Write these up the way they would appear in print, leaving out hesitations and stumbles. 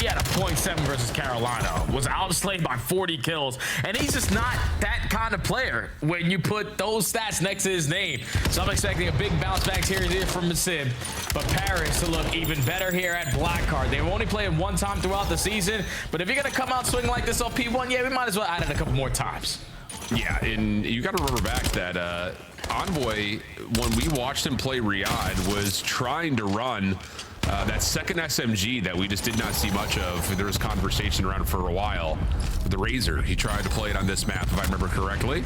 he had a 0.7 versus Carolina, was outslayed by 40 kills, and he's just not that kind of player when you put those stats next to his name. So I'm expecting a big bounce back here from Sim, but Paris to look even better here at Blackheart. They've only played one time throughout the season, but if you're gonna come out swinging like this on P1, yeah, we might as well add it a couple more times. Yeah, and you got to remember back that Envoy, when we watched him play Riyadh, was trying to run that second SMG that we just did not see much of. There was conversation around for a while. The Razor, he tried to play it on this map, if I remember correctly.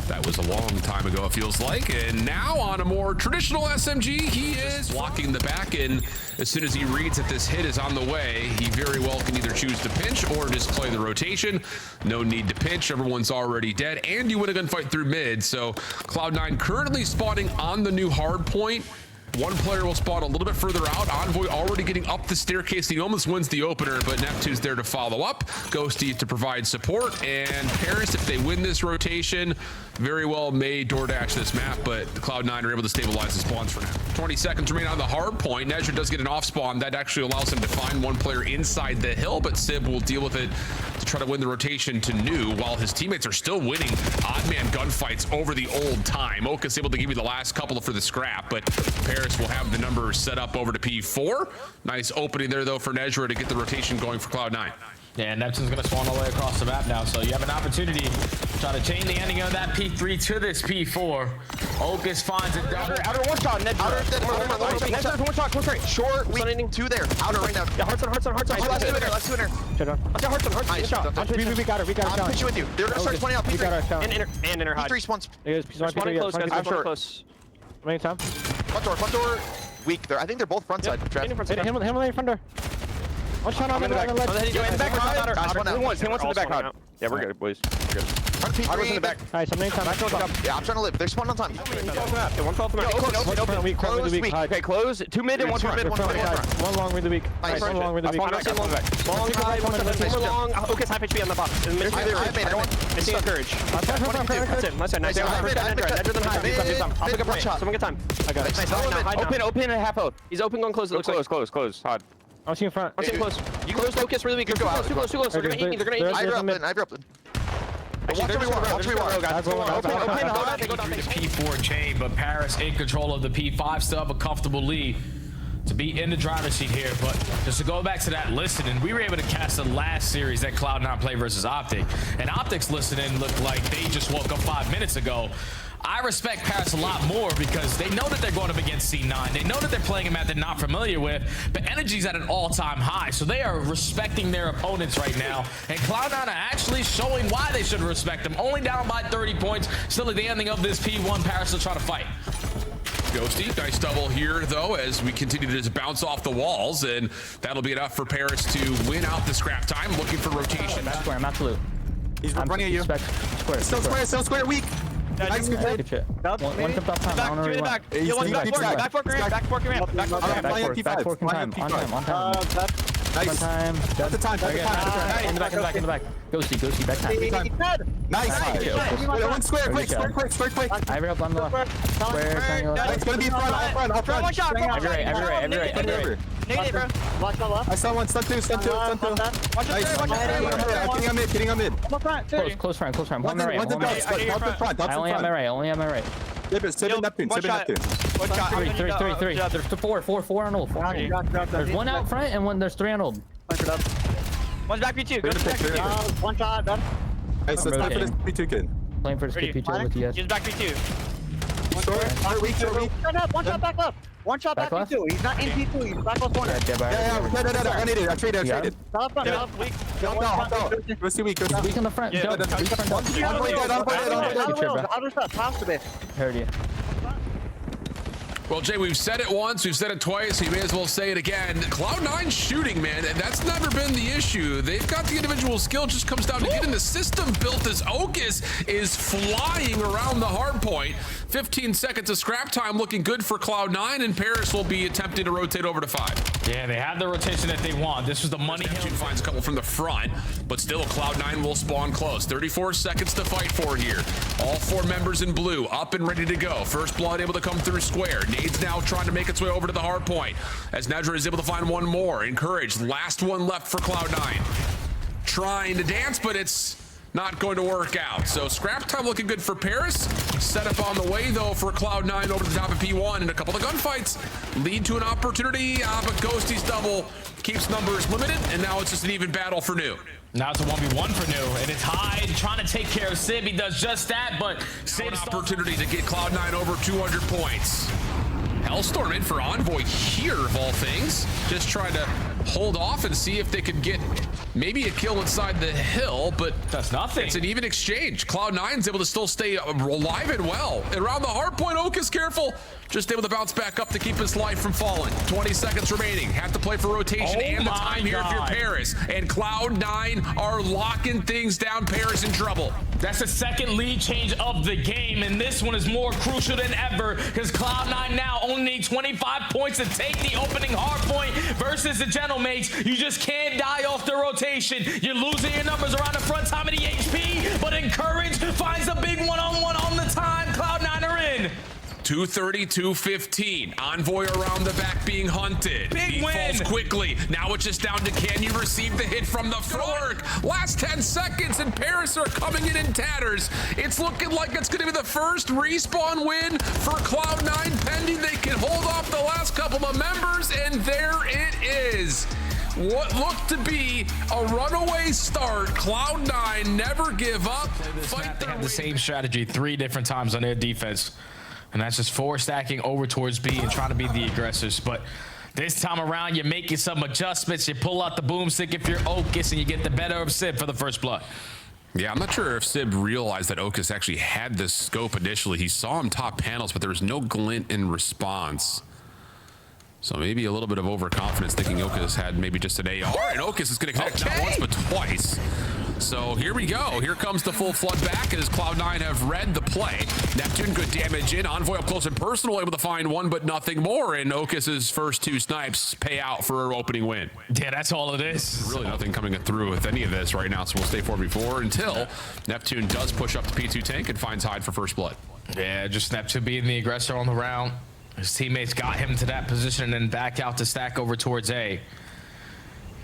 That was a long time ago, it feels like. And now on a more traditional SMG, he is blocking the back. And as soon as he reads that this hit is on the way, he very well can either choose to pinch or just play the rotation. No need to pinch. Everyone's already dead. And you win a gunfight through mid. So Cloud9 currently spawning on the new Hardpoint. One player will spawn a little bit further out. Envoy already getting up the staircase. He almost wins the opener, but Neptune's there to follow up. Ghosty to provide support. And Paris, if they win this rotation, very well may DoorDash this map, but Cloud9 are able to stabilize the spawns for now. 20 seconds remain on the hard point. Nezra does get an off spawn. That actually allows him to find one player inside the hill, but Sib will deal with it to try to win the rotation to New, while his teammates are still winning odd man gunfights over the old time. Oka's able to give you the last couple for the scrap, but Paris will have the numbers set up over to P4. Nice opening there, though, for Nezra to get the rotation going for Cloud9. Yeah, Neptune's going to spawn all the way across the map now, so you have an opportunity to try to change the ending of that P3 to this P4. Ocus finds it. Outer one shot, Nezra. One shot, close right. Short, weak, two there. Outer right now. Yeah, hearts on. Last two in there, Shut on. Hearts on. Nice shot. We got her. I'll push you with you. They're going to start spawning out P3. And inner hot. P3 spawns. Spawning close, guys. I'm sure. How many times? Front door. Weak there. I think they're both front side. Him on the front door. One shot on the back. In the back hard. He wants in the back hard. Yeah, we're good, boys. We're good. Front P3 in the back. Alright, so many times. Yeah, I'm trying to live. They're spawning on time. One call from open. Close, weak. Okay, close. 2 mid and 1 front. One long with the weak. One long with the weak. Long high, one long. Okay, half HP on the bottom. I see courage. That's it. Nice. I'll pick up right. Someone get time. I got it. Open and half out. He's open, going close. It looks like. Close. Hard. I'll see in front. I'm close. You close focus really weak. Too close. They're gonna eat me. I dropped it. Watch me war. P4 chain, but Paris in control of the P5, still have a comfortable lead to be in the driver's seat here. But just to go back to that listening, we were able to cast the last series that Cloud9 played versus Optic, and Optic's listening looked like they just woke up 5 minutes ago. I respect Paris a lot more because they know that they're going up against C9. They know that they're playing a map they're not familiar with, but energy's at an all-time high. So they are respecting their opponents right now. And Cloud9 are actually showing why they should respect them. Only down by 30 points. Still at the ending of this P1, Paris will try to fight. Ghosty, nice double here, though, as we continue to just bounce off the walls. And that'll be enough for Paris to win out the scrap time, looking for rotation. Square, I'm absolute. He's running at you. Still square, weak. Nice, good shit. One comes off time. I don't know where he went. Back fork ramp. Back fork on time. Nice. That's the time. In the back. Ghosty, back time. Nice. One square, quick. I have on the left. Square, it's gonna be front. One shot. Every. Negative, bro. Watch my left. I saw one. Stun two. Nice. Getting on mid. Close front. One right. I only have my right. Seven Neptune. One shot. Three. There's four on old. There's one out front and there's 3 on old. One's back P2. One shot. Nice. Let's play for this P2 kid. Playing for this P2 with you. He's back P2. Weak. One shot back left. One shot back P2. He's not in P2. He's back left corner. Yeah. I needed it. I traded. Top front. Weak. Go see weak. Weak in the front. Other stuff. Pass to this. Heard you. Well, Jay, we've said it once, we've said it twice, so you may as well say it again. Cloud9 shooting, man, and that's never been the issue. They've got the individual skill, just comes down to getting the system built as Ocus is flying around the hard point. 15 seconds of scrap time looking good for Cloud9, and Paris will be attempting to rotate over to 5. Yeah, they have the rotation that they want. This was the money. Neptune finds a couple from the front, but still Cloud9 will spawn close. 34 seconds to fight for here. All 4 members in blue up and ready to go. First blood able to come through square. Nades now trying to make its way over to the hard point as Nedra is able to find one more. Encouraged, last one left for Cloud9. Trying to dance, but it's not going to work out. So scrap time looking good for Paris. Set up on the way though for Cloud9 over the top of P1, and a couple of gunfights lead to an opportunity, but Ghosty's double keeps numbers limited, and now it's just an even battle for New. Now it's a 1v1 for New, and it's Hyde trying to take care of Sib. He does just that, but Sib's opportunity to get Cloud9 over 200 points. Hellstorm in for Envoy here, of all things. Just trying to hold off and see if they could get maybe a kill inside the hill, but that's nothing. It's an even exchange. Cloud9's able to still stay alive and well. And around the hard point, Oak is careful. Just able to bounce back up to keep his life from falling. 20 seconds remaining. Have to play for rotation and the time here if you're Paris. And Cloud9 are locking things down. Paris in trouble. That's the second lead change of the game, and this one is more crucial than ever because Cloud9 now only need 25 points to take the opening hard point versus the GentleMates. You just can't die off the rotation. You're losing your numbers around the front time of the HP, but Encourage finds a big one-on-one on the time. Cloud9 are in. 230, 215. Envoy around the back being hunted. Big win. Falls quickly. Now it's just down to can you receive the hit from the fork? Last 10 seconds and Paris are coming in tatters. It's looking like it's going to be the first respawn win for Cloud9 pending they can hold off the last couple of members, and there it is. What looked to be a runaway start. Cloud9 never give up. They have the same strategy 3 different times on their defense. And that's just 4 stacking over towards B and trying to be the aggressors. But this time around, you're making some adjustments. You pull out the boomstick if you're Okus, and you get the better of Sib for the first blood. Yeah, I'm not sure if Sib realized that Okus actually had this scope initially. He saw him top panels, but there was no glint in response. So maybe a little bit of overconfidence, thinking Okus had maybe just an AR, and Okus is going to connect not once but twice. So here we go. Here comes the full flood back as Cloud9 have read the play. Neptune, good damage in. Envoy up close and personal, able to find one, but nothing more. And Okus's first 2 snipes pay out for an opening win. Yeah, that's all it is. Really nothing coming through with any of this right now, so we'll stay 4v4 until Neptune does push up the P2 tank and finds Hyde for first blood. Yeah, just Neptune being the aggressor on the round. His teammates got him to that position and then back out to stack over towards A.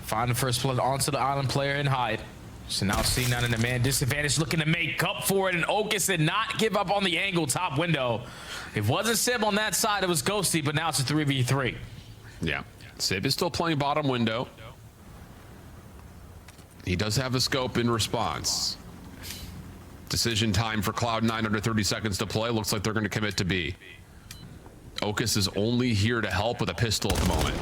Find the first blood onto the island player and Hyde. So now C9 in the man disadvantage, looking to make up for it, and Okus did not give up on the angle top window. It wasn't Sib on that side, it was Ghosty, but now it's a 3v3. Yeah, Sib is still playing bottom window. He does have a scope in response. Decision time for Cloud9 under 30 seconds to play. Looks like they're going to commit to B. Okus is only here to help with a pistol at the moment.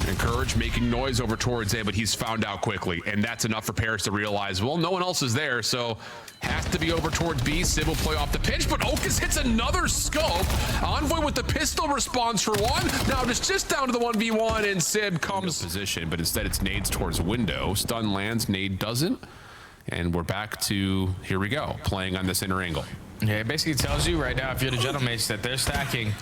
Encourage making noise over towards A, but he's found out quickly, and that's enough for Paris to realize, well, no one else is there, so has to be over towards B. Sib will play off the pinch, but Okus hits another scope. Envoy with the pistol responds for one. Now it's just down to the 1v1, and Sib comes position, but instead it's nades towards window. Stun lands, nade doesn't, and we're back to, here we go, playing on this inner angle. Yeah, it basically tells you right now, if you're the GentleMates, that they're stacking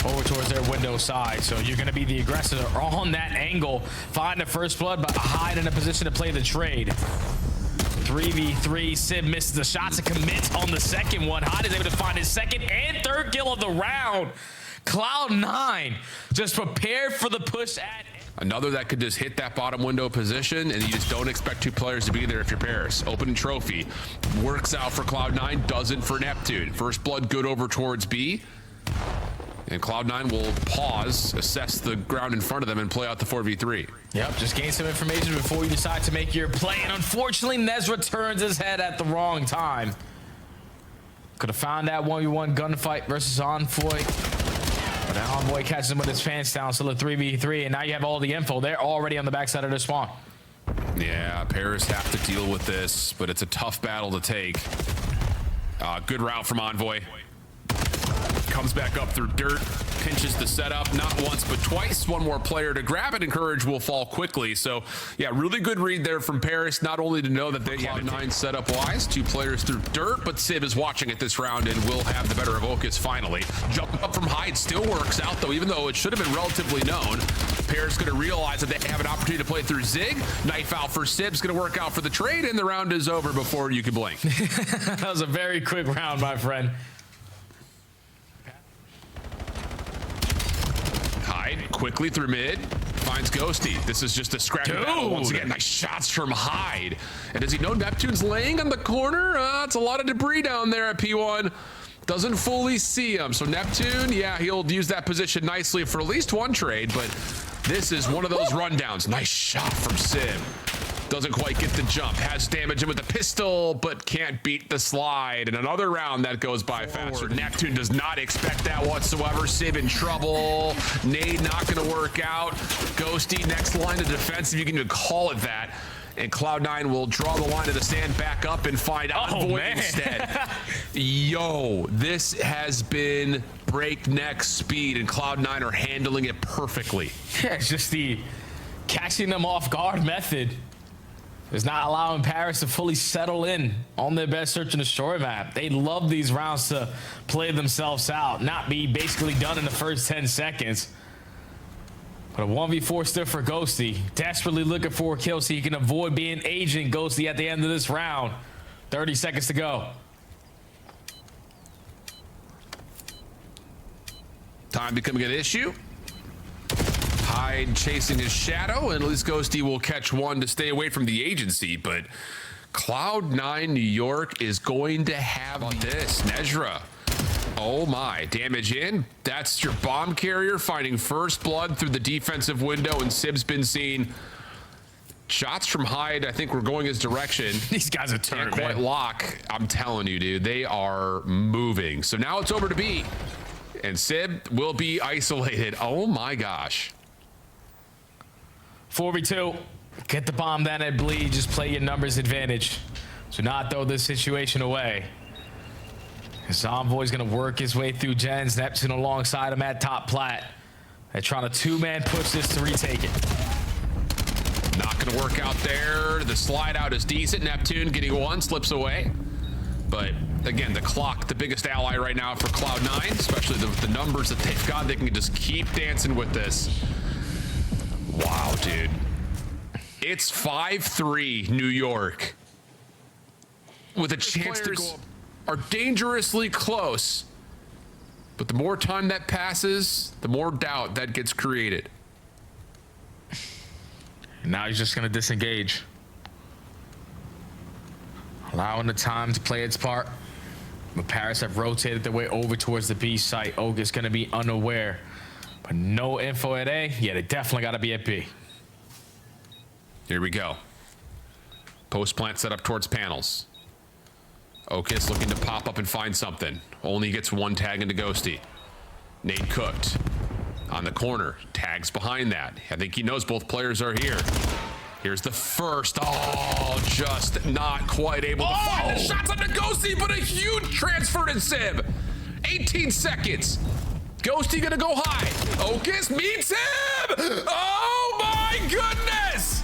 over towards their window side. So you're going to be the aggressor on that angle. Find the first blood, but Hyde in a position to play the trade. 3v3. Sib misses the shots and commits on the second one. Hyde is able to find his second and third kill of the round. Cloud9 just prepared for the push at... Another that could just hit that bottom window position, and you just don't expect 2 players to be there if you're Paris. Opening trophy. Works out for Cloud9, doesn't for Neptune. First blood good over towards B. And Cloud9 will pause, assess the ground in front of them, and play out the 4v3. Yep, just gain some information before you decide to make your play. And unfortunately, Nezra turns his head at the wrong time. Could have found that 1v1 gunfight versus Envoy. But now Envoy catches him with his pants down, still a 3v3. And now you have all the info. They're already on the backside of their spawn. Yeah, Paris have to deal with this, but it's a tough battle to take. Good route from Envoy. Comes back up through dirt. pinches the setup, not once but twice. One more player to grab it, and Courage will fall quickly. So yeah, really good read there from Paris, not only to know that they Cloud9 setup wise, 2 players through dirt, but Sib is watching it this round and will have the better of Ocus finally. Jump up from Hyde still works out though, even though it should have been relatively known. Paris going to realize that they have an opportunity to play through Zig. Knife out for Sib's going to work out for the trade, and the round is over before you can blink. That was a very quick round, my friend. Hyde quickly through mid, finds Ghosty. This is just a scrappy battle once again. Nice shots from Hyde. And does he know Neptune's laying on the corner? It's a lot of debris down there at P1. Doesn't fully see him. So Neptune, yeah, he'll use that position nicely for at least one trade, but this is one of those rundowns. Nice shot from Sib. Doesn't quite get the jump. Has damage in with the pistol, but can't beat the slide. And another round that goes by faster. Neptune does not expect that whatsoever. Sib in trouble. Nade not going to work out. Ghosty next line of defense, if you can even call it that. And Cloud9 will draw the line of the stand back up and find Envoy instead. Yo, this has been breakneck speed, and Cloud9 are handling it perfectly. Yeah, it's just the catching them off guard method. It's not allowing Paris to fully settle in on their best search and destroy map. They love these rounds to play themselves out, not be basically done in the first 10 seconds. But a 1v4 still for Ghosty. Desperately looking for a kill so he can avoid being agent Ghosty at the end of this round. 30 seconds to go. Time becoming an issue. Hyde chasing his shadow, and at least Ghosty will catch one to stay away from the agency. But Cloud9 New York is going to have this. Nezra. Oh my, damage in. That's your bomb carrier finding first blood through the defensive window, and Sib's been seen. Shots from Hyde, I think we're going his direction. These guys are turning. Can't quite lock. I'm telling you, dude, they are moving. So now it's over to B, and Sib will be isolated. Oh my gosh. 4v2. Get the bomb down at bleed. Just play your numbers advantage. Do not throw this situation away. This Envoy's gonna work his way through Gens. Neptune alongside him at top plat. They're trying to 2-man push this to retake it. Not gonna work out there. The slide out is decent. Neptune getting one, slips away. But again, the clock, the biggest ally right now for Cloud9, especially the numbers that they've got. They can just keep dancing with this. Wow, dude. It's 5-3 New York. With a chance to go up. Are dangerously close, but the more time that passes, the more doubt that gets created. And now he's just gonna disengage, allowing the time to play its part. But Paris have rotated their way over towards the B site. Oak is gonna be unaware, but no info at A. Yeah, they definitely gotta be at B. Here we go. Post plant set up towards panels. Ocus looking to pop up and find something. Only gets one tag into Ghosty. Nade cooked. On the corner. Tags behind that. I think he knows both players are here. Here's the first. Oh, just not quite able to find the shots on the Ghosty, but a huge transfer to Sib. 18 seconds. Ghosty gonna go high. Ocus meets him. Oh my goodness.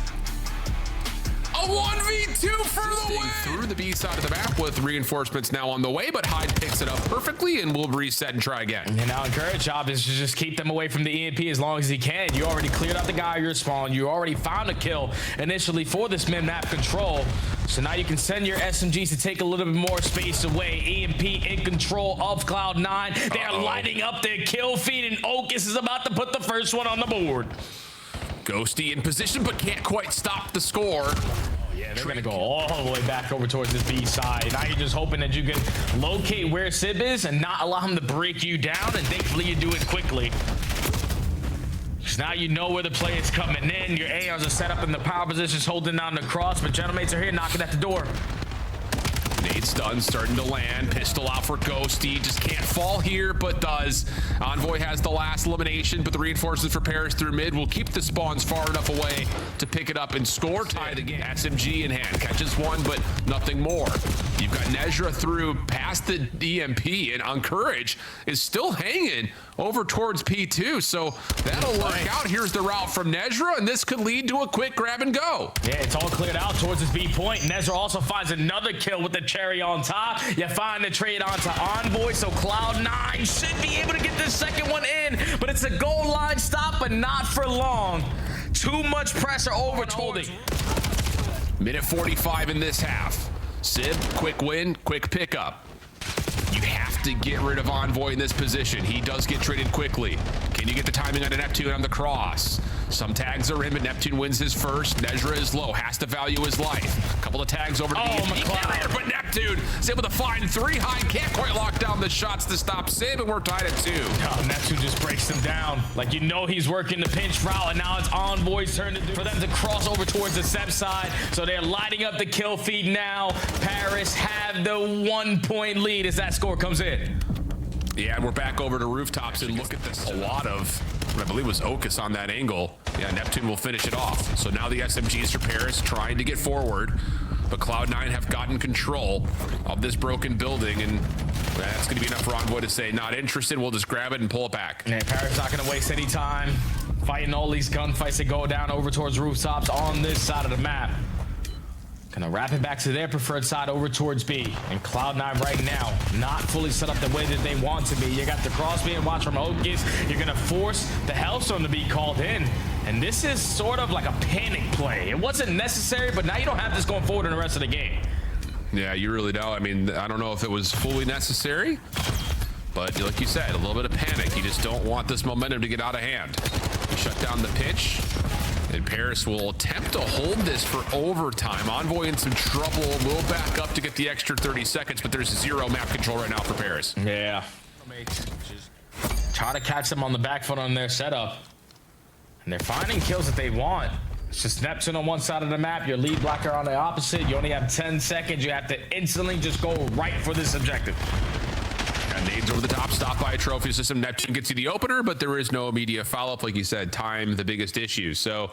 A 1v2 for the win! Through the B side of the map with reinforcements now on the way, but Hyde picks it up perfectly and will reset and try again. And now Courage's job is to just keep them away from the EMP as long as he can. You already cleared out the guy you're spawning. You already found a kill initially for this mid-map control. So now you can send your SMGs to take a little bit more space away. EMP in control of Cloud9. They're lighting up their kill feed, and Ocus is about to put the first one on the board. Ghosty in position, but can't quite stop the score. Yeah, they're gonna go all the way back over towards this B side. Now you're just hoping that you can locate where Sib is and not allow him to break you down, and thankfully you do it quickly. Because now you know where the play is coming in. Your ARs are set up in the power positions, holding down the cross, but GentleMates are here knocking at the door. Nade stun starting to land. Pistol out for Ghosty. Just can't fall here, but does. Envoy has the last elimination, but the reinforcements for Paris through mid will keep the spawns far enough away to pick it up and score. Tie the game. SMG in hand. Catches one, but nothing more. You've got Nezra through past the EMP, and on Courage is still hanging over towards P2. So that'll work out. Here's the route from Nezra, and this could lead to a quick grab and go. Yeah, it's all cleared out towards his B point. Nezra also finds another kill with the cherry on top. You find the trade onto Envoy, so Cloud9 should be able to get this second one in, but it's a goal line stop, but not for long. Too much pressure over Holding. Minute 45 in this half. Sib, quick win, quick pickup. You have to get rid of Envoy in this position. He does get traded quickly. Can you get the timing on a Neptune on the cross? Some tags are in, but Neptune wins his first. Nezra is low, has to value his life. A couple of tags over to the McLeod, but Neptune is able to find 3 high. Can't quite lock down the shots to stop Sib, and we're tied at 2. Oh, Neptune just breaks them down. Like, you know he's working the pinch route, and now it's Envoy's turn for them to cross over towards the Seb side. So they're lighting up the kill feed now. Paris have the 1-point lead as that score comes in. Yeah, and we're back over to rooftops, and look at this. A lot of, I believe it was Okus on that angle. Yeah, Neptune will finish it off. So now the SMGs for Paris trying to get forward, but Cloud9 have gotten control of this broken building, and that's going to be enough for Envoy to say, not interested, we'll just grab it and pull it back. Yeah, Paris not going to waste any time fighting all these gunfights that go down over towards rooftops on this side of the map. Gonna wrap it back to their preferred side over towards B. And Cloud9 right now, not fully set up the way that they want to be. You got the cross being watched from Okus. You're gonna force the Hellstorm to be called in. And this is sort of like a panic play. It wasn't necessary, but now you don't have this going forward in the rest of the game. Yeah, you really don't. I mean, I don't know if it was fully necessary, but like you said, a little bit of panic. You just don't want this momentum to get out of hand. You shut down the pitch. And Paris will attempt to hold this for overtime. Envoy in some trouble. Will back up to get the extra 30 seconds, but there's 0 map control right now for Paris. Yeah. Just try to catch them on the back foot on their setup. And they're finding kills that they want. It's just Neptune on one side of the map, your lead blocker on the opposite. You only have 10 seconds. You have to instantly just go right for this objective. Got nades over the top, stopped by a trophy system. Neptune gets you the opener, but there is no immediate follow-up. Like you said, time, the biggest issue. So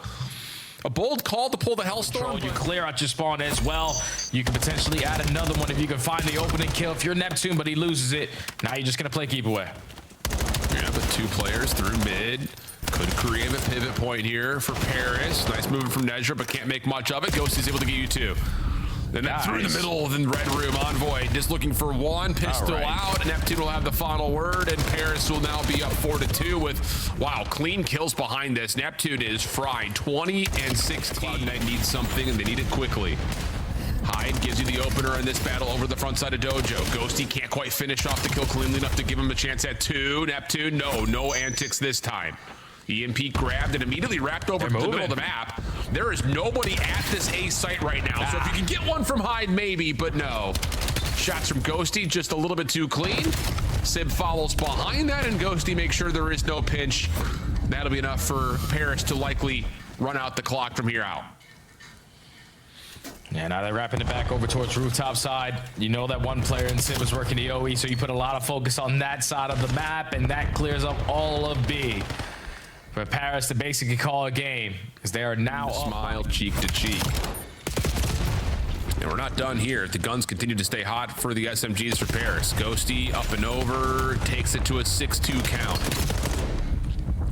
a bold call to pull the Hellstorm. You clear out your spawn as well. You can potentially add another one if you can find the opening kill. If you're Neptune, but he loses it, now you're just going to play keep away. Yeah, but 2 players through mid. Could create a pivot point here for Paris. Nice movement from Nezra, but can't make much of it. Ghost is able to get you 2. And then through the middle of the red room, Envoy just looking for 1 pistol out. Neptune will have the final word, and Paris will now be up 4-2 with, wow, clean kills behind this. Neptune is fried, 20 and 16. Cloud9 needs something, and they need it quickly. Hyde gives you the opener in this battle over the front side of Dojo. Ghosty can't quite finish off the kill cleanly enough to give him a chance at 2. Neptune, no antics this time. EMP grabbed and immediately wrapped over to the middle of the map. There is nobody at this A site right now. So if you can get one from Hyde, maybe, but no. Shots from Ghosty, just a little bit too clean. Sib follows behind that, and Ghosty makes sure there is no pinch. That'll be enough for Paris to likely run out the clock from here out. Yeah, now they're wrapping it back over towards rooftop side. You know that one player in Sib was working the OE, so you put a lot of focus on that side of the map, and that clears up all of B. For Paris to basically call a game, because they are now smile cheek to cheek. And we're not done here. The guns continue to stay hot for the SMGs for Paris. Ghosty up and over, takes it to a 6-2 count.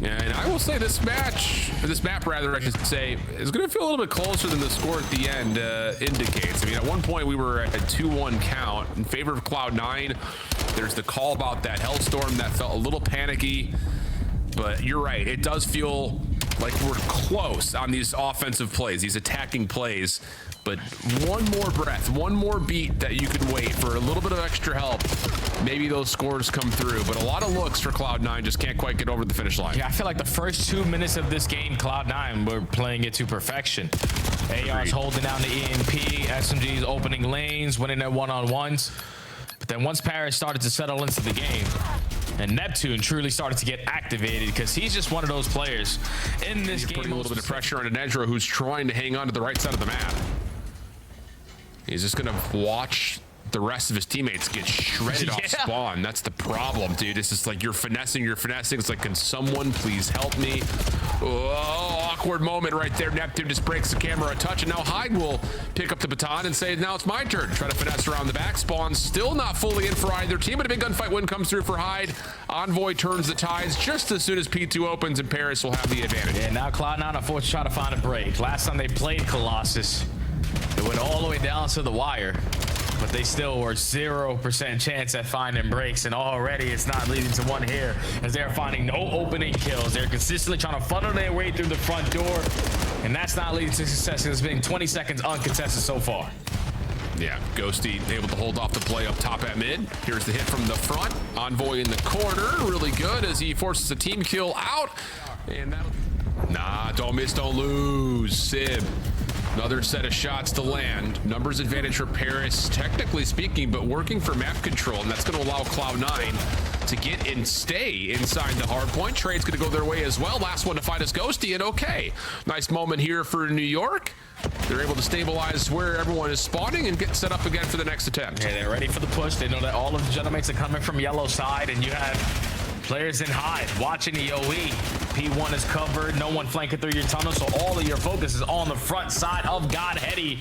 And I will say this match, or this map rather, I should say, is going to feel a little bit closer than the score at the end indicates. I mean, at one point we were at a 2-1 count in favor of Cloud9. There's the call about that Hellstorm that felt a little panicky. But you're right, it does feel like we're close on these offensive plays, these attacking plays. But one more breath, one more beat that you can wait for a little bit of extra help. Maybe those scores come through, but a lot of looks for Cloud9 just can't quite get over the finish line. Yeah, I feel like the first 2 minutes of this game, Cloud9 were playing it to perfection. AR's holding down the EMP, SMG's opening lanes, winning their one-on-ones. But then once Paris started to settle into the game, and Neptune truly started to get activated, because he's just one of those players in this game. Putting a little bit of pressure on Nezra, who's trying to hang on to the right side of the map. He's just going to watch the rest of his teammates get shredded off spawn. That's the problem, dude. It's just like you're finessing. It's like, can someone please help me? Oh, awkward moment right there. Neptune just breaks the camera a touch, and now Hyde will pick up the baton and say, now it's my turn. Try to finesse around the back. Spawn still not fully in for either team, but a big gunfight win comes through for Hyde. Envoy turns the tides just as soon as P2 opens, and Paris will have the advantage. Yeah, now Cloud9 are forced to try to find a break. Last time they played Colossus, it went all the way down to the wire, but they still were 0% chance at finding breaks, and already it's not leading to one here as they're finding no opening kills. They're consistently trying to funnel their way through the front door, and that's not leading to success. It's been 20 seconds uncontested so far. Yeah, Ghosty able to hold off the play up top at mid. Here's the hit from the front. Envoy in the corner, really good as he forces a team kill out. And that'll... Nah, don't miss, don't lose. Sib, another set of shots to land. Numbers advantage for Paris, technically speaking, but working for map control, and that's going to allow Cloud9 to get and stay inside the hard point. Trade's going to go their way as well. Last one to find is Ghosty, and okay. Nice moment here for New York. They're able to stabilize where everyone is spawning and get set up again for the next attempt. Yeah, they're ready for the push. They know that all of the GentleMates are coming from yellow side, and you have players in Hyde watching the OE. P1 is covered, no one flanking through your tunnel, so all of your focus is on the front side of Godheady.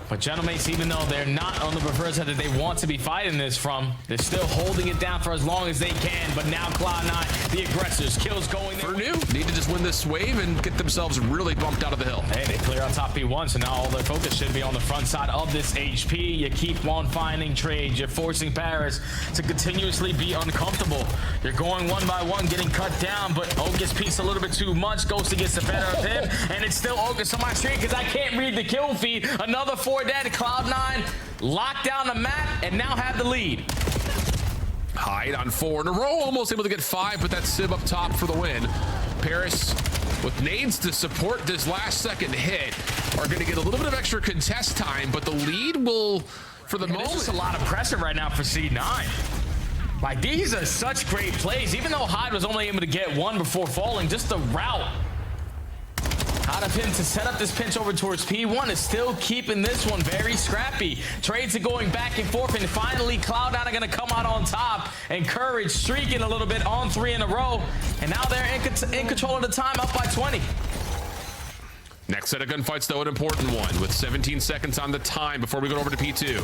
But GentleMates, even though they're not on the preferred side that they want to be fighting this from, they're still holding it down for as long as they can. But now Cloud9, the aggressors, kills going there. For New, need to just win this wave and get themselves really bumped out of the hill. Hey, they clear on top P1, so now all their focus should be on the front side of this HP. You keep on finding trades. You're forcing Paris to continuously be uncomfortable. You're going one by one, getting cut down, but Oak gets pieced a little bit too much. Ghosty gets the better of him, and it's still Oak on my screen because I can't read the kill feed. Another 4 dead. Cloud9 lock down the map and now have the lead. Hyde on 4 in a row, almost able to get 5, but that's Sib up top for the win. Paris, with nades to support this last second hit, are going to get a little bit of extra contest time, but the lead will, for the moment... There's just a lot of pressure right now for C9. Like, these are such great plays. Even though Hyde was only able to get 1 before falling, just the route out of him to set up this pinch over towards P1 is still keeping this one very scrappy. Trades are going back and forth, and finally Cloud9 are going to come out on top, and Courage streaking a little bit on 3 in a row, and now they're in control of the time, up by 20. Next set of gunfights, though, an important one, with 17 seconds on the time before we go over to P2.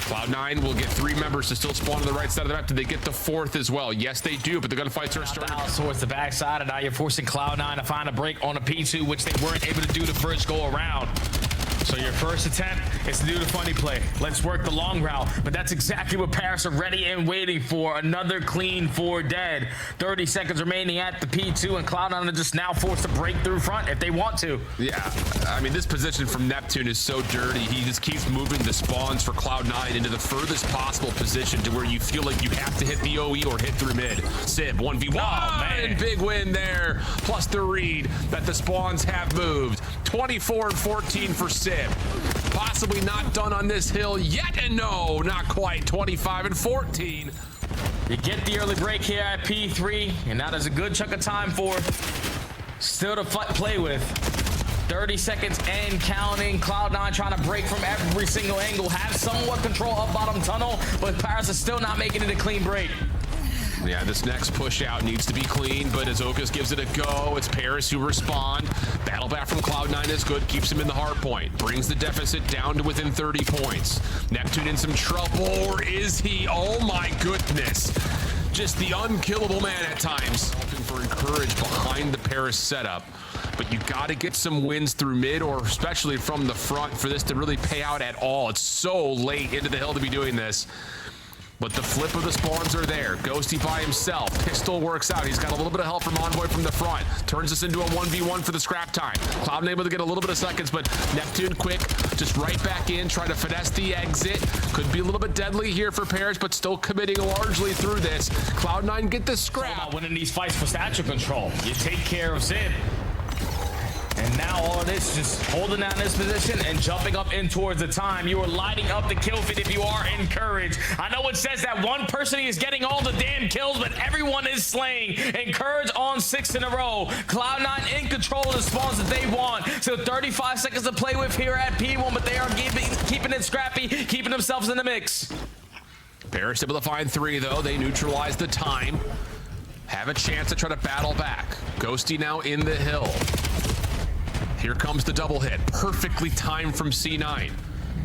Cloud9 will get 3 members to still spawn on the right side of the map. Did they get the 4th as well? Yes, they do, but the gunfights are starting. Towards the backside, and now you're forcing Cloud9 to find a break on a P2, which they weren't able to do the first go around. So your first attempt is to do the funny play. Let's work the long route. But that's exactly what Paris are ready and waiting for. Another clean 4 dead. 30 seconds remaining at the P2, and Cloud9 are just now forced to break through front if they want to. Yeah, I mean, this position from Neptune is so dirty. He just keeps moving the spawns for Cloud9 into the furthest possible position to where you feel like you have to hit the OE or hit through mid. Sib, 1v1. Oh, man. Big win there. Plus the read that the spawns have moved. 24 and 14 for Sib. Possibly not done on this hill yet, and no, not quite. 25 and 14. You get the early break here at P3, and now there's a good chunk of time for still to play with. 30 seconds and counting. Cloud9 trying to break from every single angle, have somewhat control of bottom tunnel, but Paris is still not making it a clean break. Yeah, this next push out needs to be clean, but as Okas gives it a go, it's Paris who respond. Battle back from Cloud9 is good, keeps him in the hard point, brings the deficit down to within 30 points. Neptune in some trouble, or is he? Oh my goodness. Just the unkillable man at times. Hoping for encourage behind the Paris setup. But you got to get some wins through mid, or especially from the front, for this to really pay out at all. It's so late into the hill to be doing this. But the flip of the spawns are there. Ghosty by himself. Pistol works out. He's got a little bit of help from Envoy from the front. Turns this into a 1v1 for the scrap time. Cloud9 able to get a little bit of seconds, but Neptune quick, just right back in, trying to finesse the exit. Could be a little bit deadly here for Paris, but still committing largely through this. Cloud9 get the scrap. About winning these fights for stature control. You take care of Zib. And now all of this just holding down this position and jumping up in towards the time. You are lighting up the kill feed if you are encouraged. I know it says that one person is getting all the damn kills, but everyone is slaying. Encourage on 6 in a row. Cloud9 in control of the spawns that they want. So 35 seconds to play with here at P1, but they are keeping it scrappy, keeping themselves in the mix. Paris able to find 3 though. They neutralize the time. Have a chance to try to battle back. Ghosty now in the hill. Here comes the double hit. Perfectly timed from C9.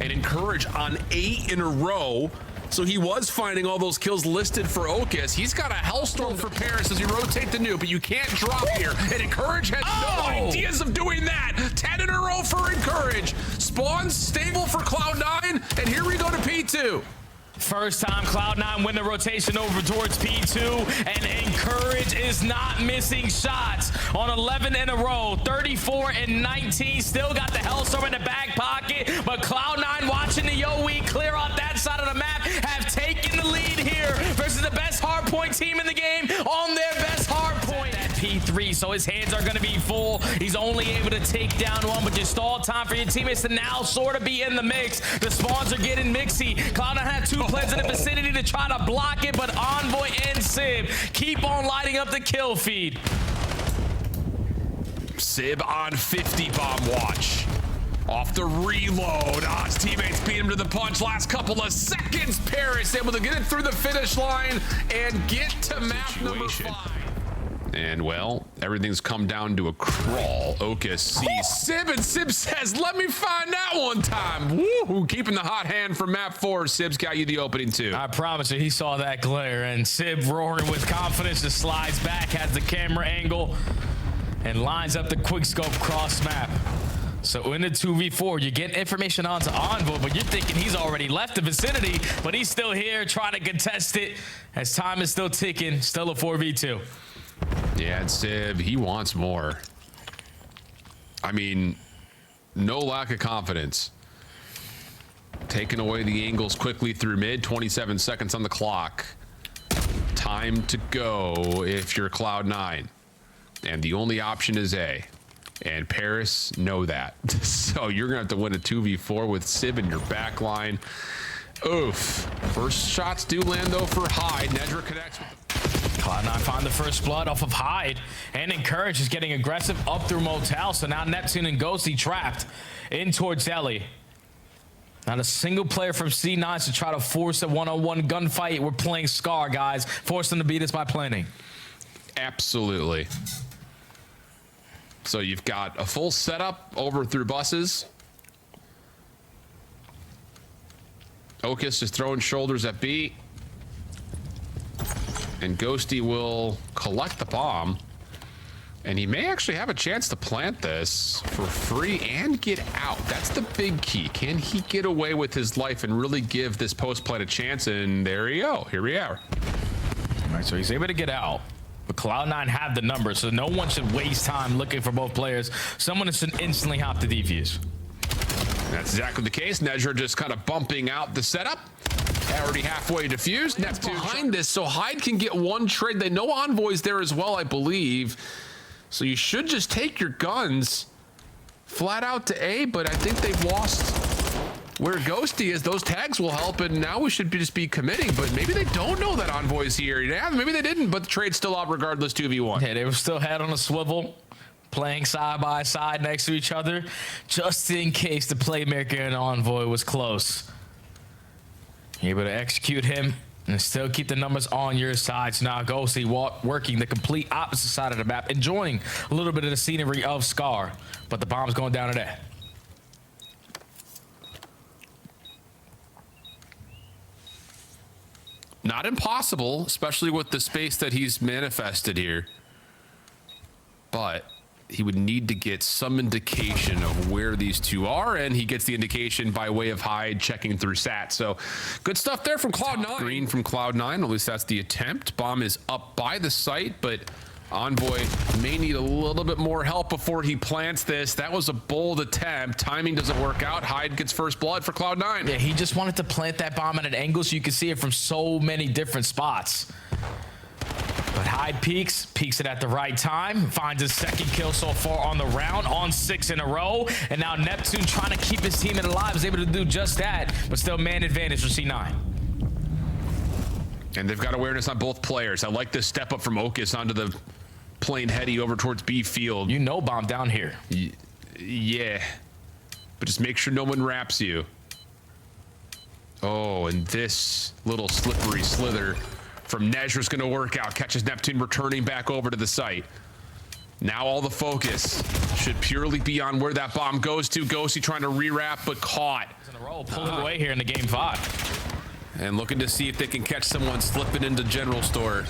And Encourage on 8 in a row. So he was finding all those kills listed for Okus. He's got a hellstorm for Paris as you rotate the nuke, but you can't drop here. And Encourage has no ideas of doing that. 10 in a row for Encourage. Spawns stable for Cloud9. And here we go to P2. First time Cloud9 win the rotation over towards P2, and Encourage is not missing shots on 11 in a row. 34 and 19, still got the Hellstorm in the back pocket, but Cloud9 watching the Yo-Week clear out that side of the map have taken the lead here versus the best hardpoint team in the game on their best hardpoint at P3, so his hands are going to be full. He's only able to take down one, but just stall time for your teammates to now sort of be in the mix. The spawns are getting mixy. Cloud9 had 2 players in the vicinity to try to block it, but Envoy and Sib keep on lighting up the kill feed. Sib on 50 bomb watch. Off the reload. His teammates beat him to the punch. Last couple of seconds. Paris able to get it through the finish line and get to map number 5. And well, everything's come down to a crawl. Okus sees Sib, and Sib says, let me find that one time. Woo! Keeping the hot hand from map 4. Sib's got you the opening 2. I promise you, he saw that glare, and Sib roaring with confidence just slides back, has the camera angle, and lines up the quick scope cross map. So in the 2v4, you get information onto Envoy, but you're thinking he's already left the vicinity, but he's still here trying to contest it as time is still ticking, still a 4v2. Yeah, and Sib, he wants more. I mean, no lack of confidence. Taking away the angles quickly through mid, 27 seconds on the clock. Time to go if you're Cloud9. And the only option is A. And Paris know that. So you're gonna have to win a 2v4 with Sib in your back line. Oof. First shots do land though for Hyde. Nedra connects with Cloud9 find the first blood off of Hyde, and Encourage is getting aggressive up through Motel. So now Neptune and Ghosty trapped in towards Ellie. Not a single player from C9 to try to force a one-on-one gunfight. We're playing Scar, guys. Force them to beat us by planning. Absolutely. So you've got a full setup over through buses. Okus is throwing shoulders at B. And Ghosty will collect the bomb. And he may actually have a chance to plant this for free and get out. That's the big key. Can he get away with his life and really give this post plant a chance? And there we go. Here we are. All right, so he's able to get out. But Cloud9 have the numbers, so no one should waste time looking for both players. Someone should instantly hop the defuse. That's exactly the case. Nedra just kind of bumping out the setup. Already halfway defused. Neptune behind this, so Hyde can get one trade. They know Envoy's there as well, I believe. So you should just take your guns flat out to A, but I think they've lost where Ghosty is. Those tags will help, and now we should just be committing, but maybe they don't know that Envoy's here. Yeah, maybe they didn't, but the trade's still out regardless, 2v1. Yeah, they were still head on a swivel, playing side by side next to each other, just in case the playmaker and Envoy was close. You're able to execute him and still keep the numbers on your side. So now Ghosty working the complete opposite side of the map, enjoying a little bit of the scenery of Scar, but the bomb's going down to there. Not impossible, especially with the space that he's manifested here. But he would need to get some indication of where these two are, and he gets the indication by way of Hyde checking through SAT. So good stuff there from Cloud9. Green from Cloud9, at least that's the attempt. Bomb is up by the site, but Envoy may need a little bit more help before he plants this. That was a bold attempt. Timing doesn't work out. Hyde gets first blood for Cloud9. Yeah, he just wanted to plant that bomb at an angle so you can see it from so many different spots. But Hyde peeks it at the right time, finds his second kill so far on the round, on 6 in a row, and now Neptune trying to keep his team alive is able to do just that, but still man advantage for C9. And they've got awareness on both players. I like this step up from Ocus onto the plane heady over towards B field. You know bomb down here. Yeah, but just make sure no one wraps you. Oh, and this little slippery slither from Nezra's going to work out. Catches Neptune returning back over to the site. Now all the focus should purely be on where that bomb goes to. Ghosty trying to re-wrap, but caught. In a row, pulling away here in the game 5. And looking to see if they can catch someone slipping into general store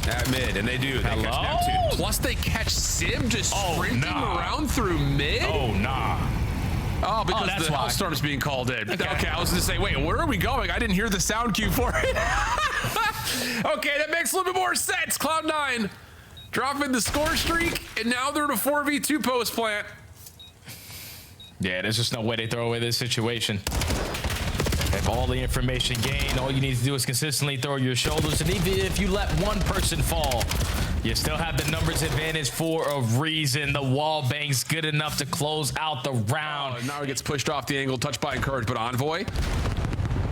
at mid. And they do. They catch Neptune. Plus they catch Sim just sprinting around through mid. Oh, nah. Oh, because the Hellstorm's being called in. Okay, I was going to say, wait, where are we going? I didn't hear the sound cue for it. Okay, that makes a little bit more sense. Cloud9 dropping the score streak, and now they're in a 4v2 post plant. Yeah, there's just no way they throw away this situation. Have all the information gained. All you need to do is consistently throw your shoulders, and even if you let one person fall, you still have the numbers advantage for a reason. The wall bang's good enough to close out the round. Oh, now he gets pushed off the angle, touched by Encourage, but Envoy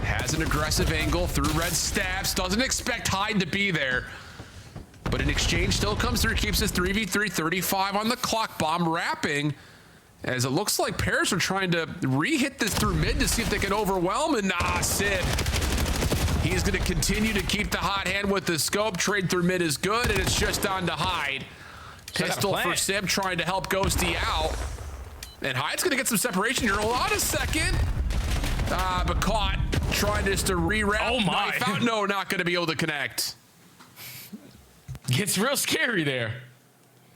has an aggressive angle through red stabs. Doesn't expect Hyde to be there, but an exchange still comes through. Keeps his 3v3, 35 on the clock. Bomb wrapping, as it looks like Paris are trying to re-hit this through mid to see if they can overwhelm. And Sid, he's going to continue to keep the hot hand with the scope. Trade through mid is good, and it's just on to Hyde. Pistol for Sim trying to help Ghosty out. And Hyde's going to get some separation here. Hold on a second. But caught, trying just to re-wrap. Oh my. No, not going to be able to connect. Gets real scary there.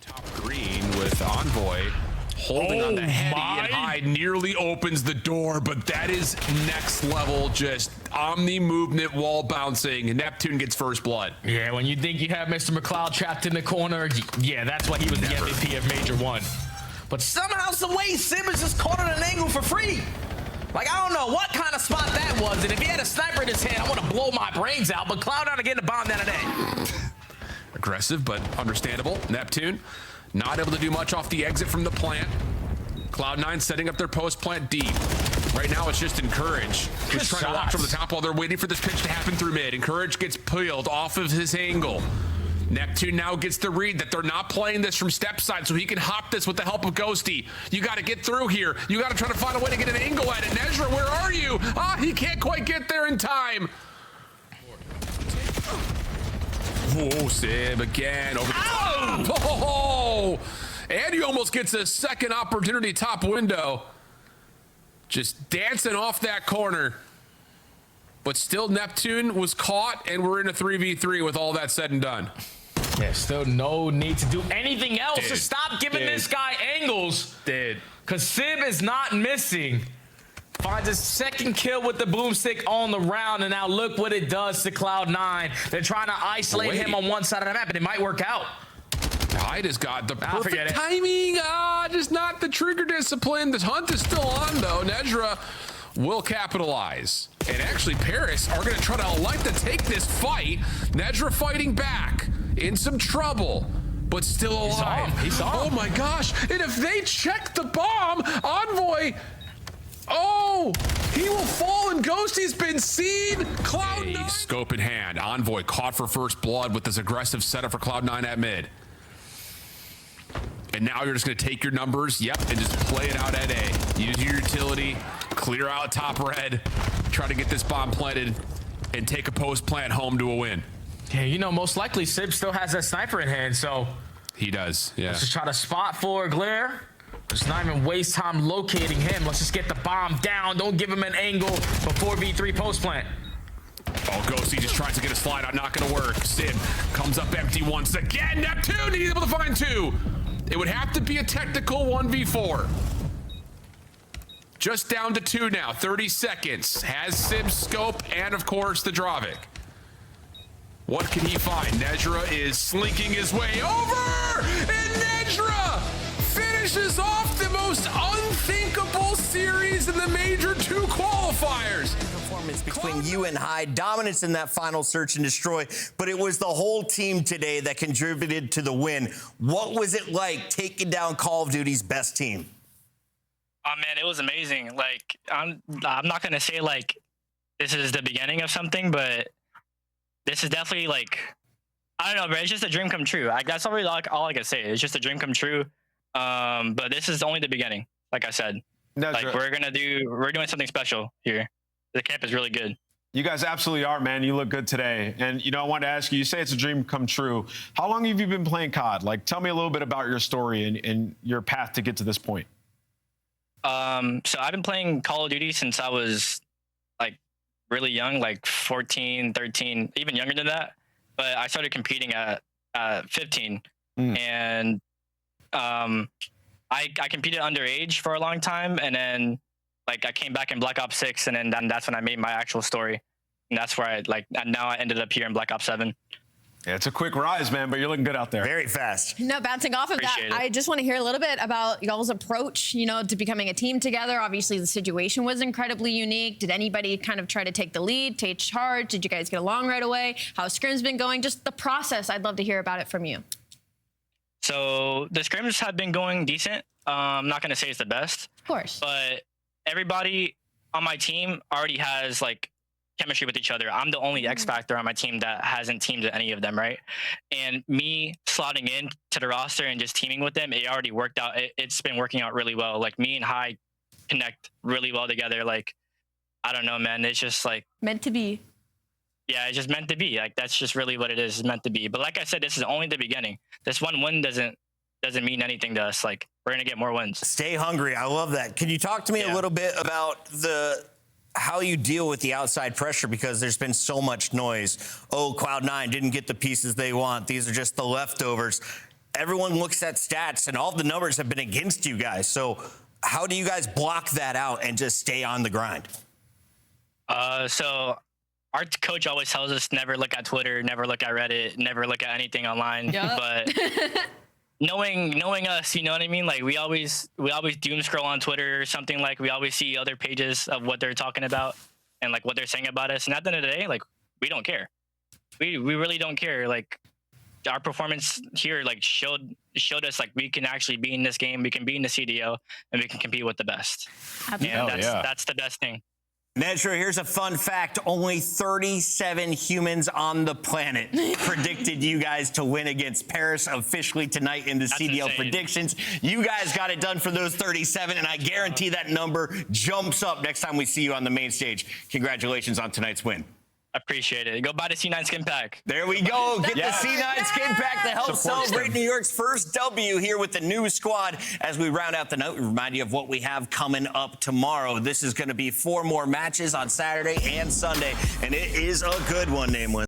Top green with Envoy holding on the heady, and Hyde nearly opens the door, but that is next level, just omni movement, wall bouncing. Neptune gets first blood. Yeah, when you think you have Mr. McLeod trapped in the corner, yeah, that's why he was the MVP of Major 1. But somehow, some way, Sim is just caught at an angle for free. Like, I don't know what kind of spot that was, and if he had a sniper in his hand, I want to blow my brains out, but Cloud9 are getting the bomb down today. Aggressive, but understandable. Neptune not able to do much off the exit from the plant. Cloud9 setting up their post plant deep. Right now it's just Encourage, who's trying to watch from the top while they're waiting for this pitch to happen through mid. Encourage gets peeled off of his angle. Neptune now gets the read that they're not playing this from step side, so he can hop this with the help of Ghosty. You got to get through here. You got to try to find a way to get an angle at it. Nezra, where are you? He can't quite get there in time. Whoa, Sim again over the top. Oh, and he almost gets a second opportunity top window. Just dancing off that corner. But still, Neptune was caught, and we're in a 3v3 with all that said and done. There's still no need to do anything else to stop giving this guy angles. Because Sim is not missing. Finds his second kill with the boomstick on the round, and now look what it does to Cloud9. They're trying to isolate him on one side of the map, and it might work out. Hyde has got the perfect timing. Just not the trigger discipline. The hunt is still on, though. Nezra will capitalize. And actually, Paris are going to try to elect to take this fight. Nezra fighting back. In some trouble, but still alive. He saw him. Oh my gosh. And if they check the bomb, Envoy... Oh, he will fall, and Ghosty's been seen. Cloud9. Scope in hand. Envoy caught for first blood with this aggressive setup for Cloud9 at mid. And now you're just going to take your numbers, and just play it out at A. Use your utility, clear out top red, try to get this bomb planted, and take a post plant home to a win. Yeah, you know, most likely Sib still has that sniper in hand, so... He does, yeah. Let's just try to spot for Glare. Let's not even waste time locating him. Let's just get the bomb down. Don't give him an angle before V3 post plant. Oh, Ghosty just tries to get a slide out. Not going to work. Sim comes up empty once again. Neptune, he's able to find two. It would have to be a technical 1v4. Just down to 2 now. 30 seconds. Has Sim's scope and, of course, the Dravik. What can he find? Nezra is slinking his way over, and Nezra finishes off the most unthinkable series in the Major 2 qualifiers. performance between you and Hyde. Dominance in that final search and destroy, but it was the whole team today that contributed to the win. What was it like taking down Call of Duty's best team? Oh man, it was amazing. Like I'm not gonna say like this is the beginning of something, but this is definitely like, I don't know, bro. It's just a dream come true. That's all I can say. It's just a dream come true. But this is only the beginning. Like I said, like we're doing something special here. The camp is really good. You guys absolutely are, man. You look good today. And, I wanted to ask you, you say it's a dream come true. How long have you been playing COD? Like, tell me a little bit about your story and your path to get to this point. So I've been playing Call of Duty since I was like really young, like 14, 13, even younger than that. But I started competing at 15. And I competed underage for a long time. And then like I came back in Black Ops 6, and then that's when I made my actual story. And that's where now I ended up here in Black Ops 7. Yeah, it's a quick rise, man, but you're looking good out there. Very fast. No, bouncing off of Appreciate that, it. I just want to hear a little bit about y'all's approach, to becoming a team together. Obviously, the situation was incredibly unique. Did anybody kind of try to take the lead, take charge? Did you guys get along right away? How's scrims been going? Just the process. I'd love to hear about it from you. So the scrims have been going decent. I'm not going to say it's the best. Of course. But everybody on my team already has like chemistry with each other. I'm the only X factor on my team that hasn't teamed with any of them, right? And me slotting in to the roster and just teaming with them, it already worked out. It's been working out really well. Like me and Hyde connect really well together. Like, I don't know, man. It's just like Meant to be. Yeah, it's just meant to be. Like that's just really what it is. It's meant to be. But like I said, this is only the beginning. This one win doesn't mean anything to us. Like we're gonna get more wins. Stay hungry. I love that. Can you talk to me a little bit about how you deal with the outside pressure, because there's been so much noise? Oh, Cloud9 didn't get the pieces they want. These are just the leftovers. Everyone looks at stats, and all the numbers have been against you guys. So how do you guys block that out and just stay on the grind? So our coach always tells us never look at Twitter, never look at Reddit, never look at anything online. Yep. But knowing us, you know what I mean? Like we always doom scroll on Twitter or something. Like we always see other pages of what they're talking about and like what they're saying about us. And at the end of the day, like we don't care. We really don't care. Like our performance here like showed us like we can actually be in this game. We can be in the CDL and we can compete with the best. Absolutely. And that's the best thing. Metro, here's a fun fact. Only 37 humans on the planet predicted you guys to win against Paris officially tonight in the CDL insane. predictions. You guys got it done for those 37, and I guarantee that number jumps up next time we see you on the main stage. Congratulations on tonight's win. Appreciate it. Go buy the C9 skin pack. There we go. Get the C9 skin pack to help celebrate New York's first W here with the new squad. As we round out the night, we remind you of what we have coming up tomorrow. This is going to be 4 more matches on Saturday and Sunday, and it is a good one, Nameless.